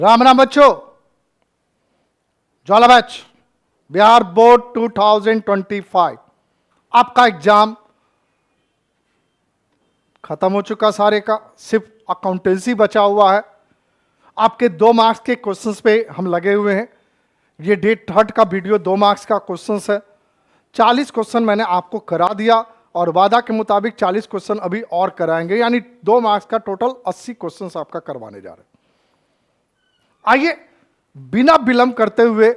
राम राम बच्चों, ज्वाला batch Bihar board 2025 आपका exam खत्म हो चुका सारे का, सिर्फ अकाउंटेंसी बचा हुआ है। आपके 2 मार्क्स के क्वेश्चंस पे हम लगे हुए हैं। ये डे 3 का वीडियो 2 मार्क्स का क्वेश्चंस है। 40 क्वेश्चन मैंने आपको करा दिया और वादा के मुताबिक 40 क्वेश्चन अभी और कराएंगे, यानी 2 मार्क्स का टोटल 80 क्वेश्चंस आपका करवाने जा रहे हैं। आइए बिना विलंब करते हुए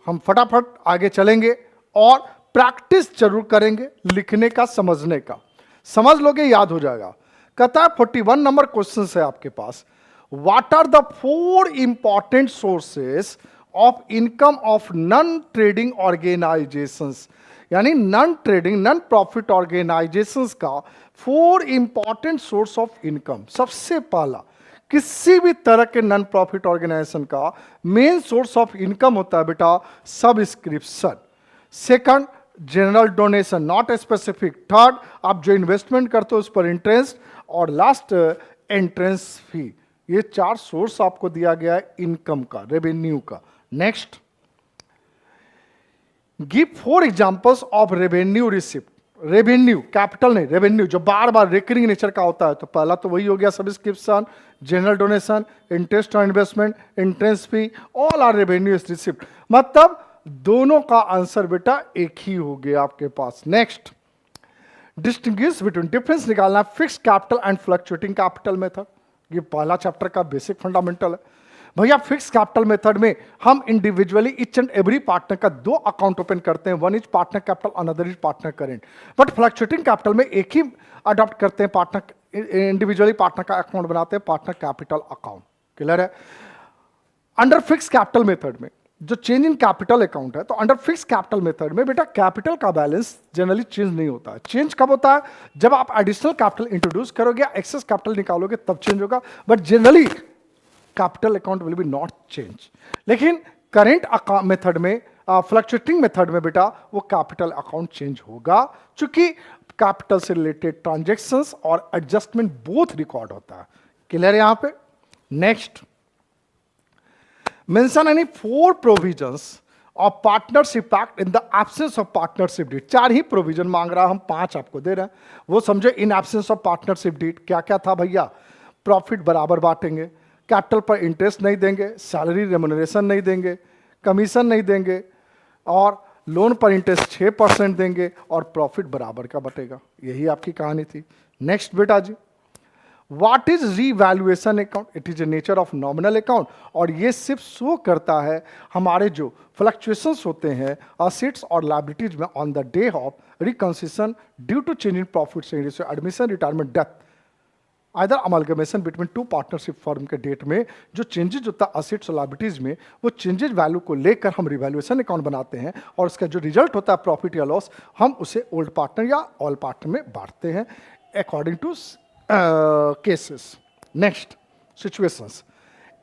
हम फटाफट आगे चलेंगे और प्रैक्टिस जरूर करेंगे लिखने का, समझने का। समझ लोगे याद हो जाएगा। कहता है 41 नंबर क्वेश्चन है आपके पास। What are the 4 important sources of income of non trading organisations, यानी non trading non profit organisations का 4 इंपॉर्टेंट सोर्स ऑफ इनकम। सबसे पहला, किसी भी तरह के नॉन प्रॉफिट ऑर्गेनाइजेशन का मेन सोर्स ऑफ इनकम होता है बेटा subscription. Second, general donation, not specific. Third, आप जो इन्वेस्टमेंट करते हो उस पर इंटरेस्ट। और लास्ट, एंट्रेंस फी। ये 4 सोर्स आपको दिया गया है इनकम का, रेवेन्यू का। Next, give 4 examples of revenue receipt. Revenue, capital नहीं, रेवेन्यू जो बार बार रिकरिंग नेचर का होता है। तो पहला तो वही हो गया subscription, general donation, interest on investment, entrance fee, all are revenue receipt. मतलब दोनों का आंसर बेटा एक ही हो गया आपके पास। नेक्स्ट, डिस्टिंग्विश बिटवीन, डिफरेंस निकालना fix capital and fluctuating capital method. ये पहला चैप्टर का बेसिक फंडामेंटल है भैया। फिक्स कैपिटल मेथड में हम individually each and every partner का 2 अकाउंट ओपन करते हैं, one is partner capital, another is partner current. But fluctuating capital में एक ही अडॉप्ट करते हैं, पार्टनर इंडिविजुअली पार्टनर का अकाउंट बनाते हैं, पार्टनर कैपिटल अकाउंट। क्लियर है। अंडर फिक्स कैपिटल मेथड में जो चेंज इन कैपिटल अकाउंट है, तो अंडर फिक्स कैपिटल मेथड में बेटा कैपिटल का बैलेंस जनरली चेंज नहीं होता है। चेंज कब होता है? जब आप एडिशनल कैपिटल इंट्रोड्यूस करोगे, एक्सेस कैपिटल निकालोगे, तब चेंज होगा। But generally capital account will be not change. लेकिन करेंट मेथड में, फ्लक्चुएटिंग मेथड में बेटा वो कैपिटल अकाउंट चेंज होगा, क्योंकि कैपिटल से रिलेटेड ट्रांजैक्शंस और एडजस्टमेंट बोथ रिकॉर्ड होता है। क्लियर है यहां पे। Next, mention any 4 provisions of partnership act in the absence of partnership deed. 4 ही प्रोविजन मांग रहा है, हम 5 आपको दे रहे हैं। वो समझो in absence of partnership deed क्या क्या था भैया। प्रॉफिट बराबर बांटेंगे, कैपिटल पर इंटरेस्ट नहीं देंगे, सैलरी रेम्युनरेशन नहीं देंगे, कमीशन नहीं देंगे, और लोन पर इंटरेस्ट 6% देंगे, और प्रॉफिट बराबर का बटेगा। यही आपकी कहानी थी। नेक्स्ट बेटा जी, what is revaluation account? It is a nature of nominal account, और ये सिर्फ शो करता है हमारे जो फ्लक्चुएशंस होते हैं असेट्स और लायबिलिटीज में on the day of reconstitution due to change in profit, admission, retirement, death, either amalgamation between 2 partnership firm के डेट में जो चेंजेज होता है असेट्स और लायबिलिटीज में, वो चेंजेज वैल्यू को लेकर हम रिवैल्यूएशन अकाउंट बनाते हैं, और उसका जो रिजल्ट होता है प्रॉफिट या लॉस, हम उसे ओल्ड पार्टनर या ऑल पार्टनर में बांटते हैं according to cases. Next, situations.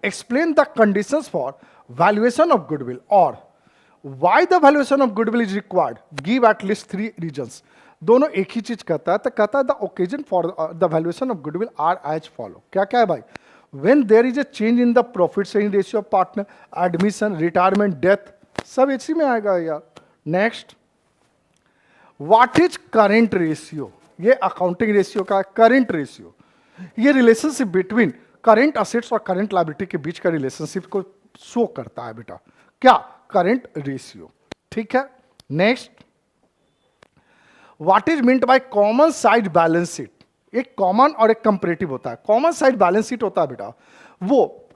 Explain the conditions for valuation of goodwill, or why the valuation of goodwill is required. Give at least 3 reasons. दोनों एक ही चीज कहता है। तो कहता है the occasion for the valuation of goodwill are as follow. क्या क्या है भाई? When there is a change in the profit sharing ratio of partner, admission, retirement, death, सब इसी में आएगा यार। Next, what is current ratio? ये अकाउंटिंग रेशियो का करेंट रेशियो, ये रिलेशनशिप बिटवीन करेंट असेट्स और करेंट लायबिलिटी के बीच का रिलेशनशिप को शो करता है बेटा। क्या? Current ratio. ठीक है। Next, what is meant by common size balance sheet? एक कॉमन और एक कंपैरेटिव होता है। कॉमन साइड बैलेंस शीट होता है बेटा, वो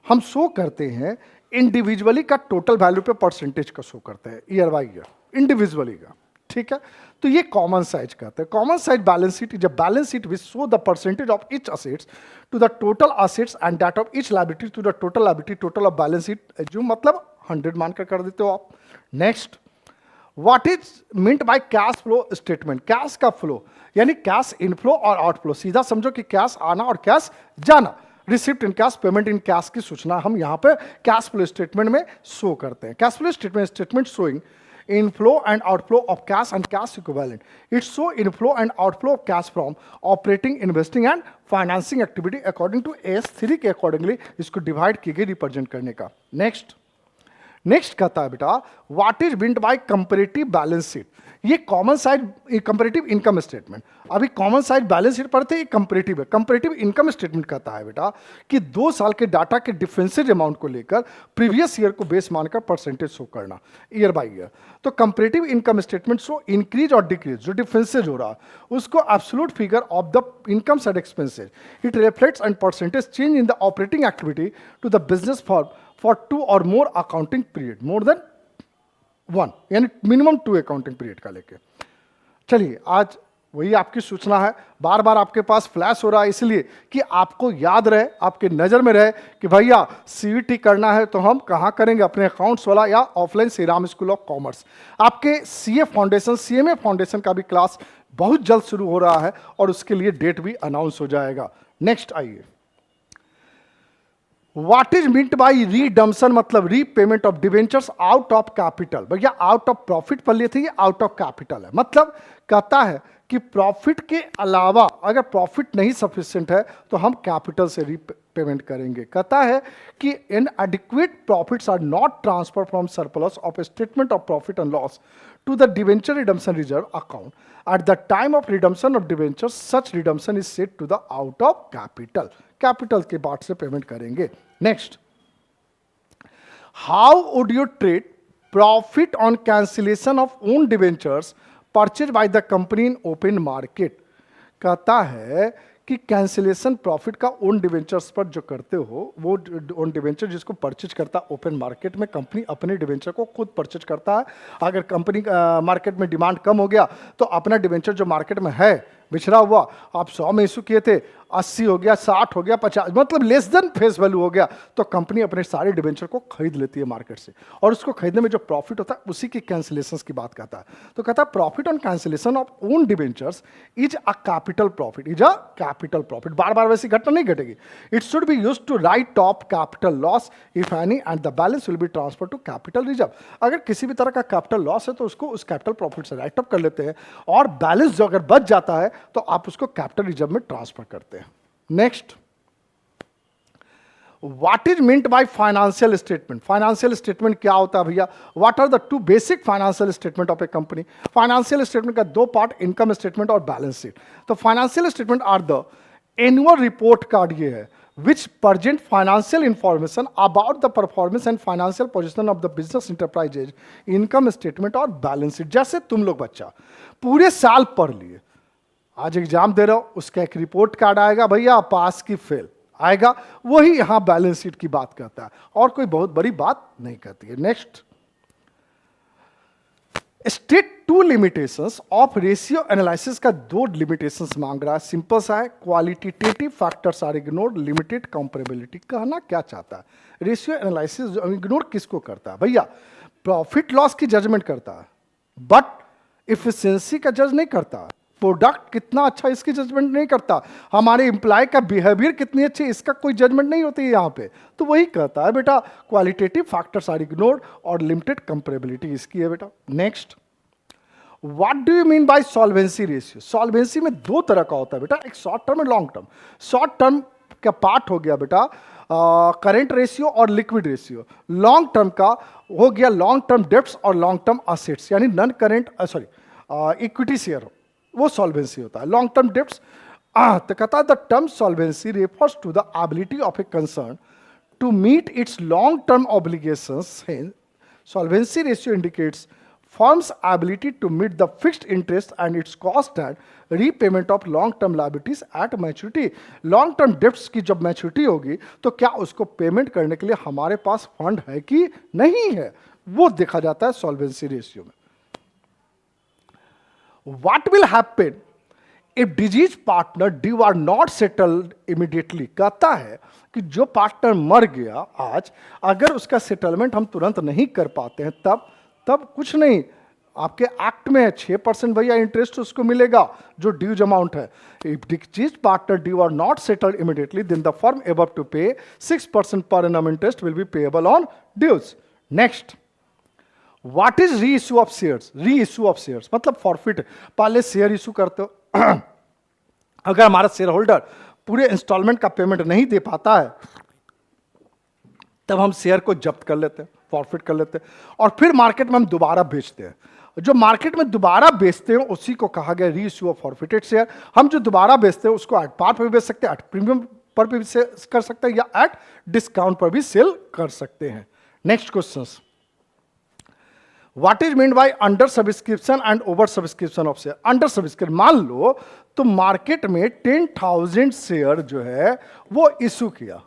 हम शो करते हैं इंडिविजुअली का टोटल वैल्यू पे परसेंटेज का शो करते हैं ईयर बाय ईयर इंडिविजुअली का। ठीक है। तो ये कॉमन साइज कहते हैं। Common size balance sheet is a balance sheet which show the percentage of each assets to the total assets and that of each liability to the total liability, total of balance sheet जो मतलब 100 मानकर कर देते हो आप। Next, what is meant by cash flow statement? Cash का flow यानी cash inflow और आउटफ्लो। सीधा समझो कि कैश आना और कैश जाना, receipt in cash, payment in cash की सूचना हम यहां पे कैश फ्लो स्टेटमेंट में शो करते हैं। Cash flow statement showing inflow and outflow of cash and cash equivalent. It show inflow and outflow of cash from operating, investing and financing activity according to AS3 के accordingly इसको divide की गई represent करने का. Next कहता है बेटा what is meant by comparative balance sheet. ये common size comparative income statement. अभी कॉमन साइड बैलेंस शीट पढ़ते हैं, कंपैरेटिव है. कंपैरेटिव इनकम स्टेटमेंट कहता है बेटा कि 2 साल के डाटा के डिफरेंसेज अमाउंट को लेकर प्रीवियस ईयर को बेस मानकर परसेंटेज शो करना ईयर बाय ईयर. तो comparative income statement show increase और डिक्रीज, जो डिफरेंसेज हो रहा है उसको absolute figure of the income side expenses. It reflects and percentage change in the operating activity to the business for 2 or more accounting period, more than 1, यानी minimum 2 accounting period का लेके. चलिए आज वही आपकी सूचना है, बार बार आपके पास फ्लैश हो रहा है इसलिए कि आपको याद रहे, आपके नज़र में रहे कि भैया सीवीटी करना है तो हम कहाँ करेंगे, अपने अकाउंट्स वाला या offline Shri Ram school of commerce. आपके सीए फाउंडेशन, सीएमए फाउंडेशन का भी क्लास बहुत जल्द शुरू हो रहा है और उसके लिए डेट भी अनाउंस हो जाएगा. नेक्स्ट आइए, व्हाट इज मीन्ट बाई रीडम्पशन, मतलब repayment of debentures out of capital. भैया आउट ऑफ प्रॉफिट पर लिए थे, ये आउट ऑफ कैपिटल है. मतलब कहता है कि प्रॉफिट के अलावा अगर प्रॉफिट नहीं सफिशिएंट है तो हम कैपिटल से रीपेमेंट करेंगे. कहता है कि inadequate profits are not transfer from surplus of statement of profit and loss to the debenture redemption reserve account. At the time of redemption of debentures, such redemption is set to the out of capital. Capital के बाद से payment करेंगे. Next, how would you treat profit on cancellation of own debentures purchased by the company in open market? कहता है कि cancellation profit का own debentures पर जो करते हो, वो ओन डिवेंचर जिसको परचेज करता है ओपन मार्केट में, कंपनी अपने डिवेंचर को खुद परचेज करता है. अगर कंपनी मार्केट में डिमांड कम हो गया तो अपना डिवेंचर जो मार्केट में है बिछड़ा हुआ, आप 100 में इशू किए थे, 80 हो गया, 60 हो गया, 50, मतलब लेस देन फेस वैल्यू हो गया, तो कंपनी अपने सारे डिवेंचर को खरीद लेती है मार्केट से और उसको खरीदने में जो प्रॉफिट होता है उसी की कैंसिलेशंस की बात करता है. तो कहता है profit on cancellation of own debentures is a capital profit, is a capital profit. बार बार वैसी घटना नहीं घटेगी. It should be used to write off capital loss if any and the balance will be transfer to capital reserve. अगर किसी भी तरह का कैपिटल लॉस है तो उसको उस कैपिटल प्रॉफिट से राइट ऑफ कर लेते हैं और बैलेंस जो अगर बच जाता है तो आप उसको कैपिटल रिजर्व में ट्रांसफर करते हैं. Next, what is meant by financial statement. Financial statement क्या होता है भैया? What are the 2 basic financial statement of a company. Financial statement का 2 पार्ट, इनकम स्टेटमेंट और बैलेंस शीट. तो financial statement are the annual report card, ये है which present financial information about the performance and financial position of the business enterprises, income statement और balance sheet. जैसे तुम लोग बच्चा पूरे साल पढ़ लिए, आज एग्जाम दे रहे हो, उसका एक रिपोर्ट कार्ड आएगा भैया, पास की फेल आएगा, वही यहां बैलेंस शीट की बात करता है और कोई बहुत बड़ी बात नहीं करती है. Next, state 2 limitations of ratio analysis का 2 लिमिटेशंस मांग रहा है. सिंपल सा है, qualitative factors are ignored, limited comparability. कहना क्या चाहता है? रेशियो एनालिसिस इग्नोर किसको करता है भैया? प्रॉफिट लॉस की जजमेंट करता है बट इफिशिएंसी का जज नहीं करता. प्रोडक्ट कितना अच्छा इसकी जजमेंट नहीं करता. हमारे एम्प्लॉय का बिहेवियर कितनी अच्छी, इसका कोई जजमेंट नहीं होती है यहाँ पे. तो वही कहता है बेटा क्वालिटेटिव फैक्टर्स आर इग्नोर्ड और लिमिटेड कंपेरेबिलिटी इसकी है बेटा. Next, what do you mean by solvency ratio. Solvency में 2 तरह का होता है बेटा, एक शॉर्ट टर्म और लॉन्ग टर्म. शॉर्ट टर्म का पार्ट हो गया बेटा करंट रेशियो और लिक्विड रेशियो. लॉन्ग टर्म का हो गया लॉन्ग टर्म डेब्ट्स और लॉन्ग टर्म असेट्स, यानी नॉन करंट इक्विटी शेयर, वो सॉल्वेंसी होता है. लॉन्ग टर्म डेब्ट्स तो कहता है the term solvency refers to the ability of a concern to meet its long term obligations. Solvency ratio indicates firm's ability to meet the fixed interest and its cost and repayment of long term liabilities at maturity. long term debts की जब maturity होगी तो क्या उसको payment करने के लिए हमारे पास फंड है कि नहीं है, वो देखा जाता है सॉल्वेंसी रेशियो में. What will happen if disease partner due are not settled immediately. कहता है कि जो पार्टनर मर गया आज, अगर उसका सेटलमेंट हम तुरंत नहीं कर पाते हैं तब कुछ नहीं, आपके एक्ट में 6% भैया इंटरेस्ट उसको मिलेगा जो ड्यूज अमाउंट है. If diseases partner due are not settled immediately then the firm above to pay 6% per annum interest will be payable on dues. Next, what is re issue of shares? Re issue of shares मतलब forfeit, पहले share issue करते हो अगर हमारा share holder पूरे installment का payment नहीं दे पाता है तब हम शेयर को जब्त कर लेते हैं, फॉरफिट कर लेते हैं, और फिर मार्केट में हम दोबारा बेचते हैं। जो मार्केट में दोबारा बेचते हैं उसी को कहा गया री इश्यू ऑफ फॉरफिटेड शेयर। हम जो दोबारा बेचते हैं उसको एट पार पर भी बेच सकते हैं, एट प्रीमियम पर भी सेल कर सकते हैं, या एट डिस्काउंट पर भी सेल कर सकते हैं। Next question, what is mean by under subscription and over subscription of share? Under subscription मान लो तो मार्केट में 10,000 शेयर जो है वो इशू किया,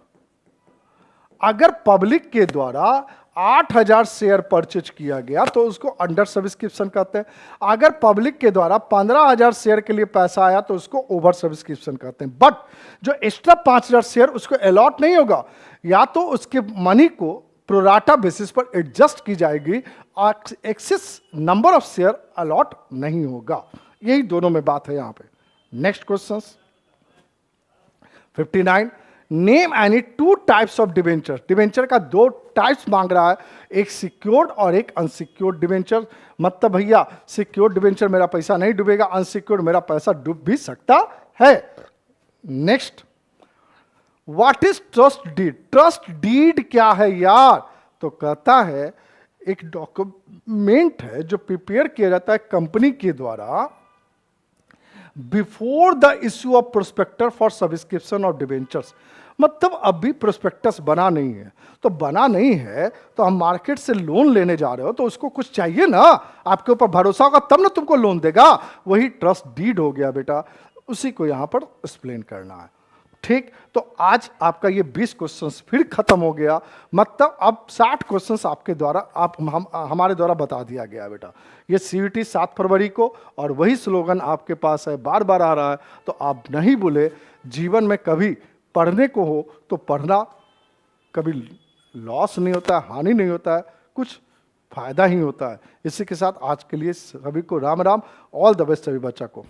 अगर पब्लिक के द्वारा 8,000 शेयर परचेज किया गया तो उसको अंडर सब्सक्रिप्शन कहते हैं। अगर पब्लिक के द्वारा 15,000 शेयर के लिए पैसा आया तो उसको ओवर सब्सक्रिप्शन कहते हैं। बट जो एक्स्ट्रा 5,000 शेयर उसको अलॉट नहीं होगा, या तो उसके मनी को प्रोराटा बेसिस पर एडजस्ट की जाएगी, excess number of share allot नहीं होगा। यही दोनों में बात है यहां पे। Next question 59, name any two types of debenture. Debenture का दो टाइप्स मांग रहा है, एक सिक्योर्ड और एक अनसिक्योर्ड डिवेंचर। मतलब भैया सिक्योर्ड डिवेंचर मेरा पैसा नहीं डूबेगा, अनसिक्योर्ड मेरा पैसा डूब भी सकता है। Next, what is trust deed? Trust deed क्या है यार? तो कहता है एक डॉक्यूमेंट है जो प्रिपेयर किया जाता है कंपनी के द्वारा before the issue of prospector for subscription of debentures. मतलब अभी प्रोस्पेक्टस बना नहीं है, तो बना नहीं है तो हम मार्केट से लोन लेने जा रहे हो तो उसको कुछ चाहिए ना, आपके ऊपर भरोसा होगा तब ना तुमको लोन देगा। वही ट्रस्ट डीड हो गया बेटा, उसी को यहां पर एक्सप्लेन करना है। ठीक, तो आज आपका ये 20 क्वेश्चंस फिर खत्म हो गया। मतलब अब 60 क्वेश्चंस आपके द्वारा हमारे द्वारा बता दिया गया बेटा। ये सीयूटी 7 फरवरी को, और वही स्लोगन आपके पास है, बार बार आ रहा है, तो आप नहीं भूले। जीवन में कभी पढ़ने को हो तो पढ़ना, कभी लॉस नहीं होता है, हानि नहीं होता है, कुछ फायदा ही होता है। इसी के साथ आज के लिए सभी को Ram Ram, all the best सभी बच्चा को।